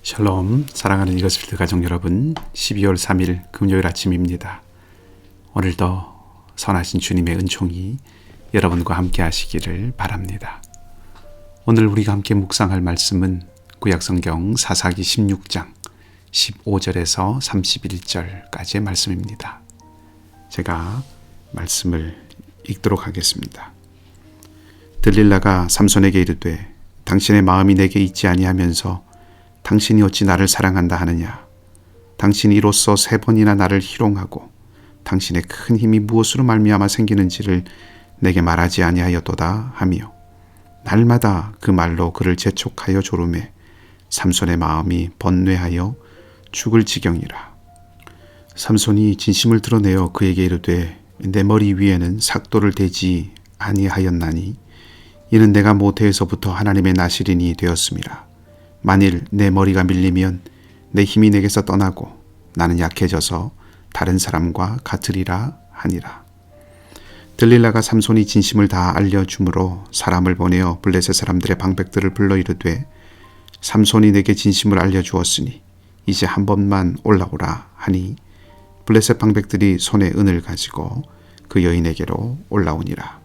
샬롬, 사랑하는 이것을드 가족 여러분, 12월 3일 금요일 아침입니다. 오늘도 선하신 주님의 은총이 여러분과 함께 하시기를 바랍니다. 오늘 우리가 함께 묵상할 말씀은 구약성경 사사기 16장 15절에서 31절까지의 말씀입니다. 제가 말씀을 읽도록 하겠습니다. 들릴라가 삼손에게 이르되 당신의 마음이 내게 있지 아니하면서 당신이 어찌 나를 사랑한다 하느냐. 당신이 이로써 3번이나 나를 희롱하고 당신의 큰 힘이 무엇으로 말미암아 생기는지를 내게 말하지 아니하였도다 하며 날마다 그 말로 그를 재촉하여 조르매 삼손의 마음이 번뇌하여 죽을 지경이라. 삼손이 진심을 드러내어 그에게 이르되 내 머리 위에는 삭도를 대지 아니하였나니 이는 내가 모태에서부터 하나님의 나실인이 되었음이라. 만일 내 머리가 밀리면 내 힘이 내게서 떠나고 나는 약해져서 다른 사람과 같으리라 하니라. 들릴라가 삼손이 진심을 다 알려주므로 사람을 보내어 블레셋 사람들의 방백들을 불러 이르되 삼손이 내게 진심을 알려주었으니 이제 한 번만 올라오라 하니 블레셋 방백들이 손에 은을 가지고 그 여인에게로 올라오니라.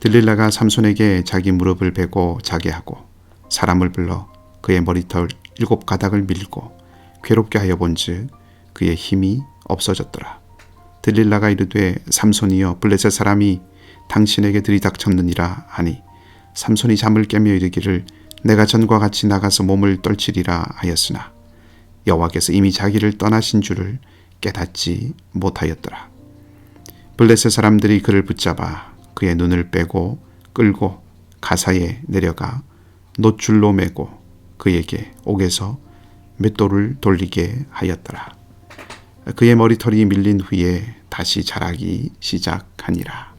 들릴라가 삼손에게 자기 무릎을 베고 자게 하고 사람을 불러 그의 머리털 7가닥을 밀고 괴롭게 하여 본즉 그의 힘이 없어졌더라. 들릴라가 이르되 삼손이여 블레셋 사람이 당신에게 들이닥쳤느니라 하니 삼손이 잠을 깨며 이르기를 내가 전과 같이 나가서 몸을 떨치리라 하였으나 여호와께서 이미 자기를 떠나신 줄을 깨닫지 못하였더라. 블레셋 사람들이 그를 붙잡아 그의 눈을 빼고 끌고 가사에 내려가 놋줄로 매고 그에게 옥에서 맷돌을 돌리게 하였더라. 그의 머리털이 밀린 후에 다시 자라기 시작하니라.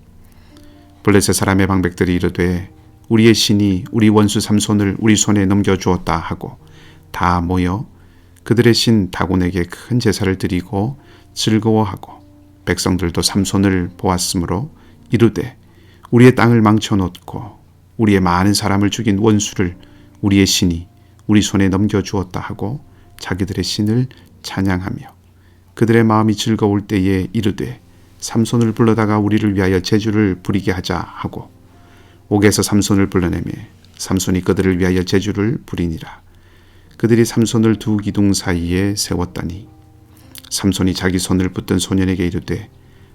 블레셋 사람의 방백들이 이르되 우리의 신이 우리 원수 삼손을 우리 손에 넘겨주었다 하고 다 모여 그들의 신 다곤에게 큰 제사를 드리고 즐거워하고 백성들도 삼손을 보았으므로 이르되 우리의 땅을 망쳐놓고 우리의 많은 사람을 죽인 원수를 우리의 신이 우리 손에 넘겨주었다 하고 자기들의 신을 찬양하며 그들의 마음이 즐거울 때에 이르되 삼손을 불러다가 우리를 위하여 제주를 부리게 하자 하고 옥에서 삼손을 불러내매 삼손이 그들을 위하여 제주를 부리니라. 그들이 삼손을 두 기둥 사이에 세웠다니 삼손이 자기 손을 붙든 소년에게 이르되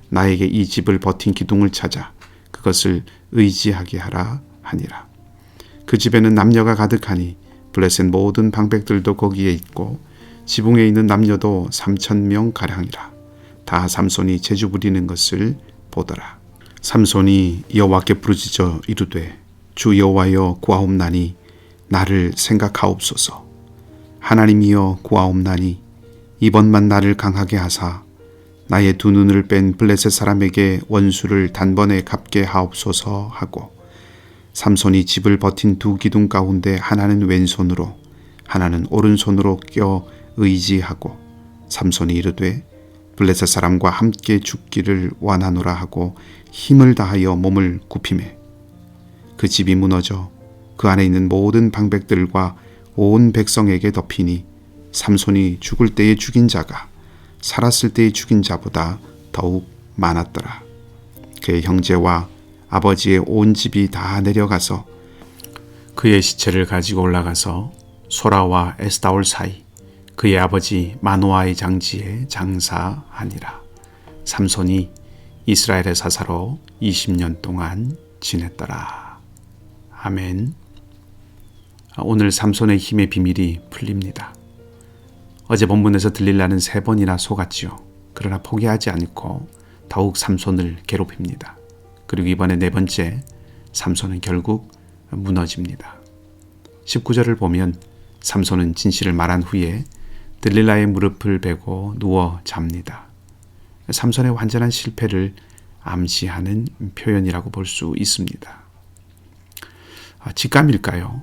나에게 이 집을 버틴 기둥을 찾아 그것을 의지하게 하라 하니라. 그 집에는 남녀가 가득하니 블레셋 모든 방백들도 거기에 있고 지붕에 있는 남녀도 3,000명 가량이라. 다 삼손이 제주 부리는 것을 보더라. 삼손이 여호와께 부르짖어 이르되 주 여호와여 구하옵나니 나를 생각하옵소서. 하나님이여 구하옵나니 이번만 나를 강하게 하사 나의 두 눈을 뺀 블레셋 사람에게 원수를 단번에 갚게 하옵소서 하고 삼손이 집을 버틴 두 기둥 가운데 하나는 왼손으로 하나는 오른손으로 껴 의지하고 삼손이 이르되 블레셋 사람과 함께 죽기를 원하노라 하고 힘을 다하여 몸을 굽히매 그 집이 무너져 그 안에 있는 모든 방백들과 온 백성에게 덮이니 삼손이 죽을 때에 죽인 자가 살았을 때에 죽인 자보다 더욱 많았더라. 그의 형제와 아버지의 온 집이 다 내려가서 그의 시체를 가지고 올라가서 소라와 에스다올 사이 그의 아버지 마노아의 장지에 장사하니라. 삼손이 이스라엘의 사사로 20년 동안 지냈더라. 아멘. 오늘 삼손의 힘의 비밀이 풀립니다. 어제 본문에서 들릴라는 3번이나 속았지요. 그러나 포기하지 않고 더욱 삼손을 괴롭힙니다. 그리고 이번에 4번째 삼손은 결국 무너집니다. 19절을 보면 삼손은 진실을 말한 후에 들릴라의 무릎을 베고 누워 잡니다. 삼손의 완전한 실패를 암시하는 표현이라고 볼 수 있습니다. 직감일까요?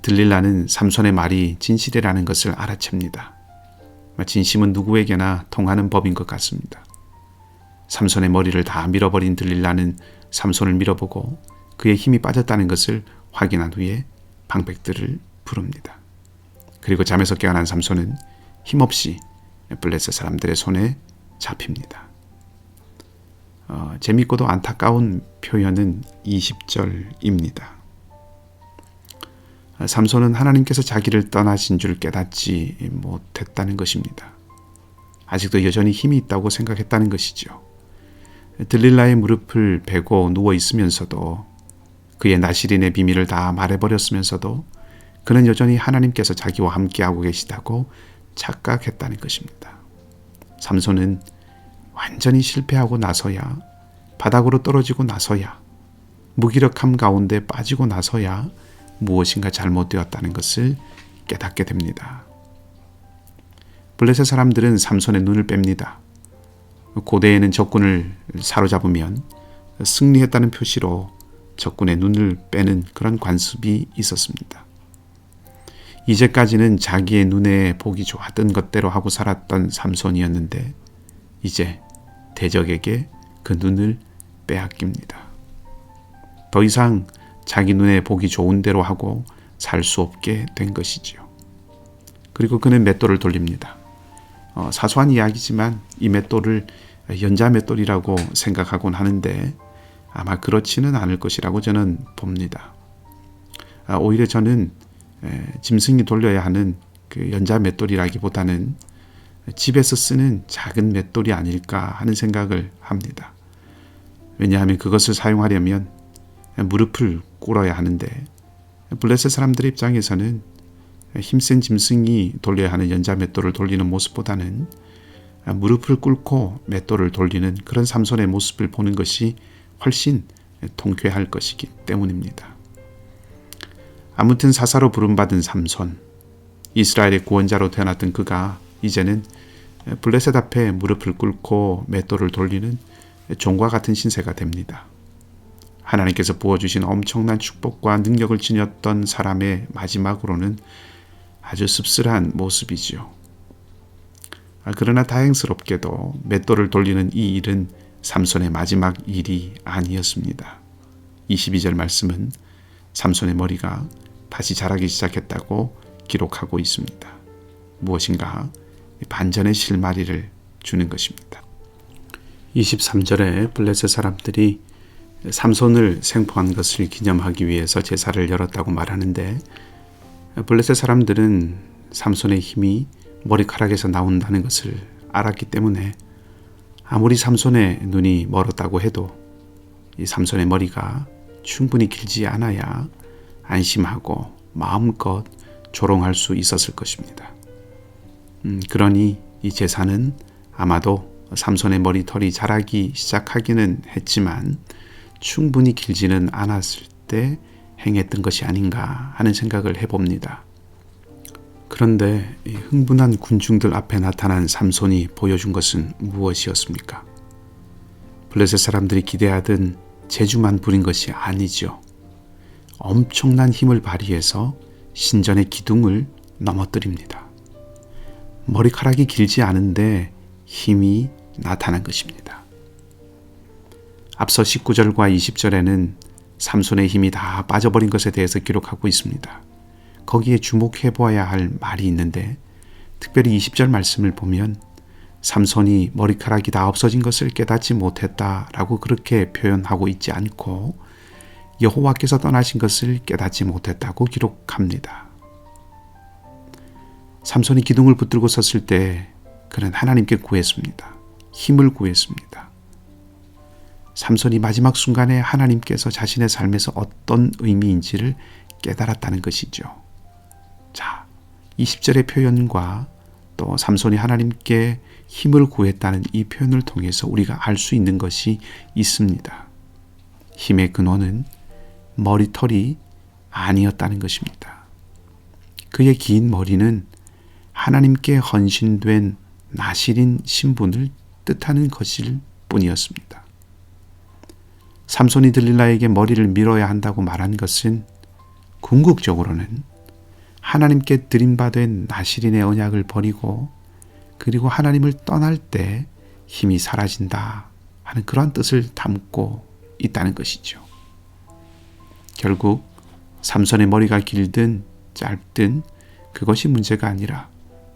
들릴라는 삼손의 말이 진실이라는 것을 알아챕니다. 진심은 누구에게나 통하는 법인 것 같습니다. 삼손의 머리를 다 밀어버린 들릴라는 삼손을 밀어보고 그의 힘이 빠졌다는 것을 확인한 후에 방백들을 부릅니다. 그리고 잠에서 깨어난 삼손은 힘없이 블레셋 사람들의 손에 잡힙니다. 재밌고도 안타까운 표현은 20절입니다. 삼손은 하나님께서 자기를 떠나신 줄 깨닫지 못했다는 것입니다. 아직도 여전히 힘이 있다고 생각했다는 것이죠. 들릴라의 무릎을 베고 누워 있으면서도, 그의 나시린의 비밀을 다 말해버렸으면서도 그는 여전히 하나님께서 자기와 함께하고 계시다고 착각했다는 것입니다. 삼손은 완전히 실패하고 나서야, 바닥으로 떨어지고 나서야, 무기력함 가운데 빠지고 나서야 무엇인가 잘못되었다는 것을 깨닫게 됩니다. 블레셋 사람들은 삼손의 눈을 뺍니다. 고대에는 적군을 사로잡으면 승리했다는 표시로 적군의 눈을 빼는 그런 관습이 있었습니다. 이제까지는 자기의 눈에 보기 좋았던 것대로 하고 살았던 삼손이었는데 이제 대적에게 그 눈을 빼앗깁니다. 더 이상 자기 눈에 보기 좋은 대로 하고 살 수 없게 된 것이지요. 그리고 그는 맷돌을 돌립니다. 사소한 이야기지만 이 맷돌을 연자 맷돌이라고 생각하곤 하는데 아마 그렇지는 않을 것이라고 저는 봅니다. 오히려 저는 짐승이 돌려야 하는 그 연자 맷돌이라기보다는 집에서 쓰는 작은 맷돌이 아닐까 하는 생각을 합니다. 왜냐하면 그것을 사용하려면 무릎을 꿇어야 하는데 블레셋 사람들 입장에서는 힘센 짐승이 돌려야 하는 연자 맷돌을 돌리는 모습보다는 무릎을 꿇고 맷돌을 돌리는 그런 삼손의 모습을 보는 것이 훨씬 통쾌할 것이기 때문입니다. 아무튼 사사로 부름받은 삼손, 이스라엘의 구원자로 태어났던 그가 이제는 블레셋 앞에 무릎을 꿇고 맷돌을 돌리는 종과 같은 신세가 됩니다. 하나님께서 부어주신 엄청난 축복과 능력을 지녔던 사람의 마지막으로는 아주 씁쓸한 모습이지요. 그러나 다행스럽게도 맷돌을 돌리는 이 일은 삼손의 마지막 일이 아니었습니다. 22절 말씀은 삼손의 머리가 다시 자라기 시작했다고 기록하고 있습니다. 무엇인가 반전의 실마리를 주는 것입니다. 23절에 블레셋 사람들이 삼손을 생포한 것을 기념하기 위해서 제사를 열었다고 말하는데, 블레셋 사람들은 삼손의 힘이 머리카락에서 나온다는 것을 알았기 때문에 아무리 삼손의 눈이 멀었다고 해도 이 삼손의 머리가 충분히 길지 않아야 안심하고 마음껏 조롱할 수 있었을 것입니다. 그러니 이 제사는 아마도 삼손의 머리털이 자라기 시작하기는 했지만 충분히 길지는 않았을 때 행했던 것이 아닌가 하는 생각을 해봅니다. 그런데 이 흥분한 군중들 앞에 나타난 삼손이 보여준 것은 무엇이었습니까? 블레셋 사람들이 기대하던 재주만 부린 것이 아니죠. 엄청난 힘을 발휘해서 신전의 기둥을 넘어뜨립니다. 머리카락이 길지 않은데 힘이 나타난 것입니다. 앞서 19절과 20절에는 삼손의 힘이 다 빠져버린 것에 대해서 기록하고 있습니다. 거기에 주목해 보아야 할 말이 있는데, 특별히 20절 말씀을 보면 삼손이 머리카락이 다 없어진 것을 깨닫지 못했다라고 그렇게 표현하고 있지 않고 여호와께서 떠나신 것을 깨닫지 못했다고 기록합니다. 삼손이 기둥을 붙들고 섰을 때 그는 하나님께 구했습니다. 힘을 구했습니다. 삼손이 마지막 순간에 하나님께서 자신의 삶에서 어떤 의미인지를 깨달았다는 것이죠. 자, 20절의 표현과 또 삼손이 하나님께 힘을 구했다는 이 표현을 통해서 우리가 알 수 있는 것이 있습니다. 힘의 근원은 머리털이 아니었다는 것입니다. 그의 긴 머리는 하나님께 헌신된 나실인 신분을 뜻하는 것일 뿐이었습니다. 삼손이 들릴라에게 머리를 밀어야 한다고 말한 것은 궁극적으로는 하나님께 드림받은 나실인의 언약을 버리고 그리고 하나님을 떠날 때 힘이 사라진다 하는 그런 뜻을 담고 있다는 것이죠. 결국 삼손의 머리가 길든 짧든 그것이 문제가 아니라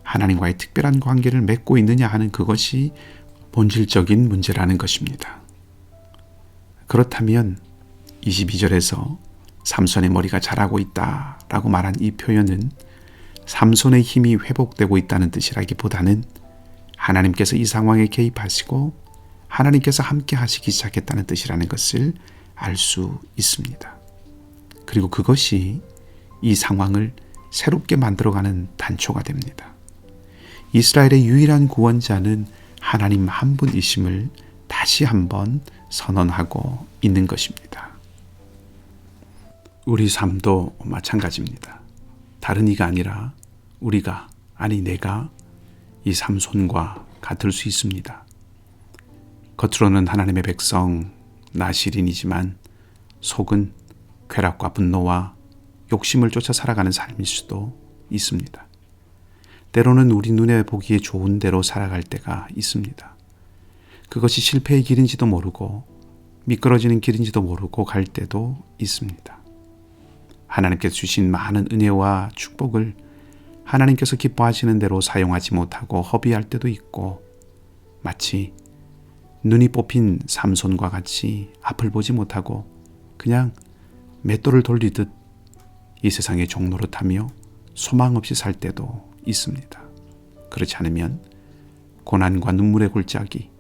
하나님과의 특별한 관계를 맺고 있느냐 하는 그것이 본질적인 문제라는 것입니다. 그렇다면 22절에서 삼손의 머리가 자라고 있다라고 말한 이 표현은 삼손의 힘이 회복되고 있다는 뜻이라기보다는 하나님께서 이 상황에 개입하시고 하나님께서 함께 하시기 시작했다는 뜻이라는 것을 알 수 있습니다. 그리고 그것이 이 상황을 새롭게 만들어가는 단초가 됩니다. 이스라엘의 유일한 구원자는 하나님 한 분이심을 다시 한번 선언하고 있는 것입니다. 우리 삶도 마찬가지입니다. 다른 이가 아니라 우리가, 아니 내가 이 삼손과 같을 수 있습니다. 겉으로는 하나님의 백성 나실인이지만 속은 쾌락과 분노와 욕심을 쫓아 살아가는 삶일 수도 있습니다. 때로는 우리 눈에 보기에 좋은 대로 살아갈 때가 있습니다. 그것이 실패의 길인지도 모르고 미끄러지는 길인지도 모르고 갈 때도 있습니다. 하나님께서 주신 많은 은혜와 축복을 하나님께서 기뻐하시는 대로 사용하지 못하고 허비할 때도 있고 마치 눈이 뽑힌 삼손과 같이 앞을 보지 못하고 그냥 맷돌을 돌리듯 이 세상의 종노릇하며 소망 없이 살 때도 있습니다. 그렇지 않으면 고난과 눈물의 골짜기,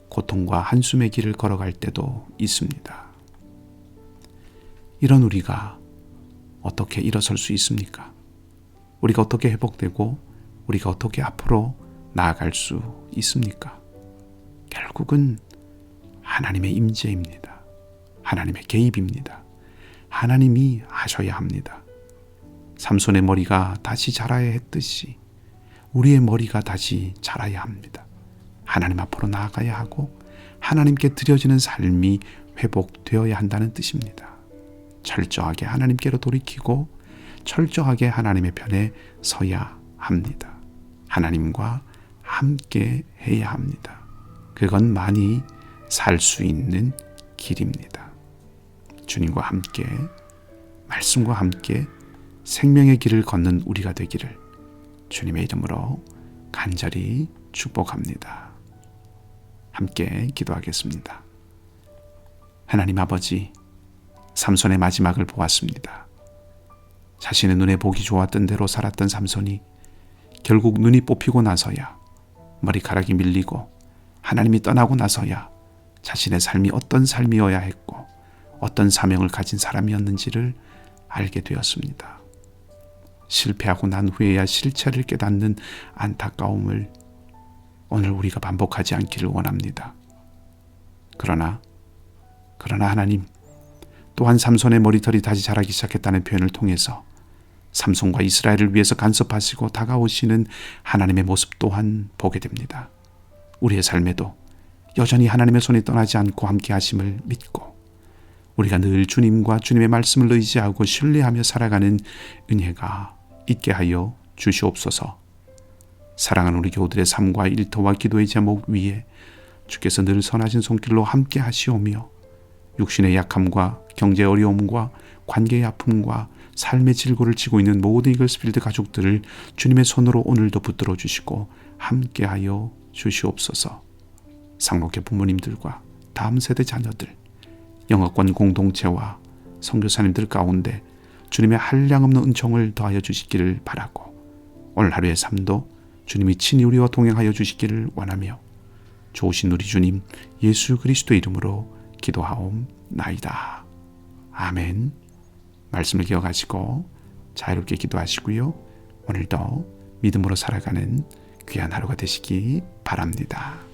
고통과 한숨의 길을 걸어갈 때도 있습니다. 이런 우리가 어떻게 일어설 수 있습니까? 우리가 어떻게 회복되고 우리가 어떻게 앞으로 나아갈 수 있습니까? 결국은 하나님의 임재입니다. 하나님의 개입입니다. 하나님이 하셔야 합니다. 삼손의 머리가 다시 자라야 했듯이 우리의 머리가 다시 자라야 합니다. 하나님 앞으로 나아가야 하고 하나님께 드려지는 삶이 회복되어야 한다는 뜻입니다. 철저하게 하나님께로 돌이키고 철저하게 하나님의 편에 서야 합니다. 하나님과 함께 해야 합니다. 그것만이 살 수 있는 길입니다. 주님과 함께, 말씀과 함께 생명의 길을 걷는 우리가 되기를 주님의 이름으로 간절히 축복합니다. 함께 기도하겠습니다. 하나님 아버지, 삼손의 마지막을 보았습니다. 자신의 눈에 보기 좋았던 대로 살았던 삼손이 결국 눈이 뽑히고 나서야, 머리카락이 밀리고 하나님이 떠나고 나서야 자신의 삶이 어떤 삶이어야 했고 어떤 사명을 가진 사람이었는지를 알게 되었습니다. 실패하고 난 후에야 실체를 깨닫는 안타까움을 오늘 우리가 반복하지 않기를 원합니다. 그러나 하나님, 또한 삼손의 머리털이 다시 자라기 시작했다는 표현을 통해서 삼손과 이스라엘을 위해서 간섭하시고 다가오시는 하나님의 모습 또한 보게 됩니다. 우리의 삶에도 여전히 하나님의 손이 떠나지 않고 함께 하심을 믿고 우리가 늘 주님과 주님의 말씀을 의지하고 신뢰하며 살아가는 은혜가 있게 하여 주시옵소서. 사랑하는 우리 교우들의 삶과 일터와 기도의 제목 위에 주께서 늘 선하신 손길로 함께 하시오며 육신의 약함과 경제의 어려움과 관계의 아픔과 삶의 질고를 지고 있는 모든 이글스필드 가족들을 주님의 손으로 오늘도 붙들어 주시고 함께하여 주시옵소서. 상록의 부모님들과 다음 세대 자녀들, 영어권 공동체와 선교사님들 가운데 주님의 한량없는 은총을 더하여 주시기를 바라고 오늘 하루의 삶도 주님이 친히 우리와 동행하여 주시기를 원하며 좋으신 우리 주님 예수 그리스도의 이름으로 기도하옵나이다. 아멘. 말씀을 기억하시고 자유롭게 기도하시고요. 오늘도 믿음으로 살아가는 귀한 하루가 되시기 바랍니다.